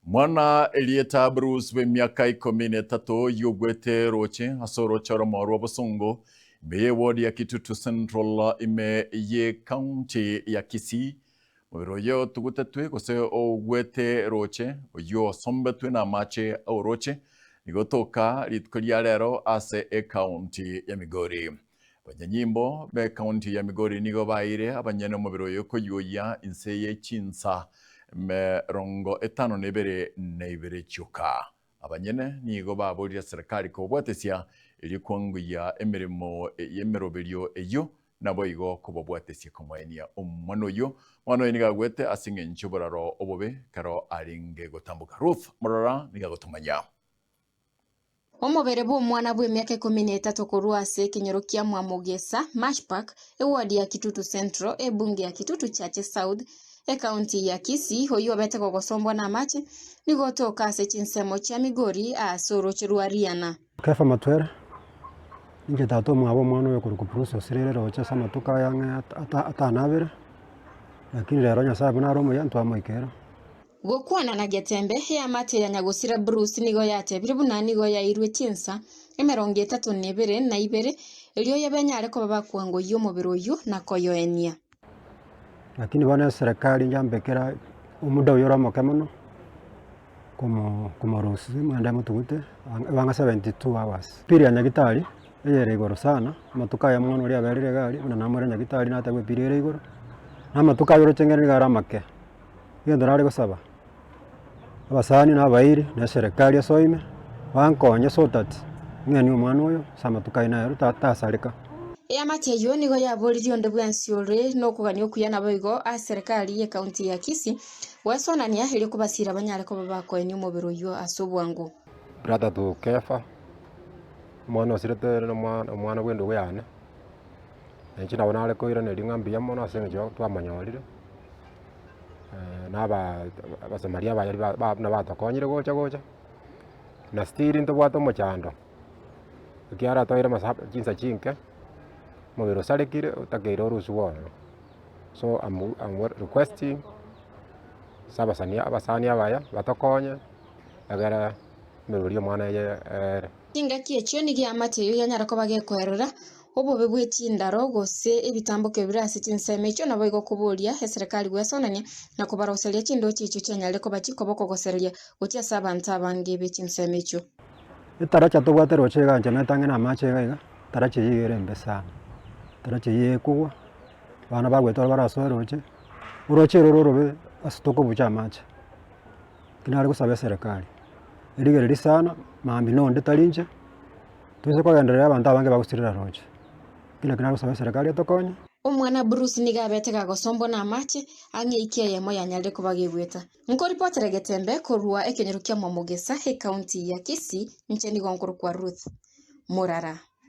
Mwana Elieta Bruce we miaka 13 yugwete roche asoro choro moro bosongo beye ward ya Kitutu Central ime ye county ya Kisii Royo tugutetwe kose ogwete roche yo sombetwe na mache au roche nigotoka litkolia lero ase county ya Migori banyanyimbo be county ya Migori nigo baire abanyene mu biroyo ko yoya inseye chinsa merongo etano nebere chuka abanyene nigo baburira serikali ko bwatesia ili kwanguya emirimo yemeroberio eyo nabo igo ko bwatesia komwenia umwana yo niga gwete asinge nchuboraro obobe karo aringe gotambuka Ruth Morora niga gotumanya Omobere bw'omwana bw'emyaka 13 kurwa ase kinyoro kia Mwamugesa Mashpark ewadi ya Kitutu Central ebunge ya Kitutu Chache South county ya Kisii hoyo bete gogosombwa na mache nigotoka ase chinsemo cha Migori asoro chiruariana Kefa matwera inge tato mwabo mwana yo kurukupruso sirere rocha sama tuka yange atanabere lakini rero nyasaye na romo yantu amoikera gokwana na getembe ya mate ya nyagosira Bruce nigo yate biribuna nigo ya irwe chinsa emerongo 32 na ibere elio yabenyare ko babakwango yo mobero yo na koyoenia lakini bana serikali njambekera umuda uyora mokemono como rusi mwenda mutugute banga 72 hours piri ya nyagitari eyere igoro sana matuka ya mwana uri agarire gari na namore nyagitari natagwe piri ere igoro na matuka yoro chengere garamake yendo nari gusaba abasani na bairi na serikali asoime bankonye sotati ngeni umwana uyo sama tukaina yoro tatasarika ya mate yo nigo yaboririo ndebwansiore no kugania kuyana boigo a serikali ya county ya Kisii wasonania hili kubasira banyare ko babakwenye umubiro yo asobwango brother to kefa mwana osirete no mwana gwendo guyane enchina bonale ko ira neli ngambia mwana asenge jo twamanyorire naba abasamaria bayari na batokonyire gocha na stiri ndo bwato mochando kiara toire masaba jinsa chinke mobiro sarekire utakeiro rusuwono so I'm requesting abasania baya batokonye agara merurio mwana ye kinga kiechio ni gia mate yo yanyara ko bagekwerera obobe bwetindaro gose ebitambuke birase chinsemecho na boigo kuburia serikali gwesonania na kubaroseria chindo chicho cyanyare ko bachiko bokogoseria gotia sabanta abange bechinsemecho itaracha to bwatero chega nje natange na mache gaiga tarache yigere mbesa tarache yekugwa bana bagwetora barasoeroche uroche rorobe asitoko bucha mache kinari gusaba serikali irigere sana mambi nonde talinje tuze kwagenderera abantu abange bagusirira roche kila kinari gusaba serikali atokonye omwana Bruce niga betega gosombo na mache angeikie yemo yanyalde ko bagegweta nko reporter getembe korwa ekenyero kia Mwamugesa county ya Kisii ncheni gonkuru kwa Ruth Morara.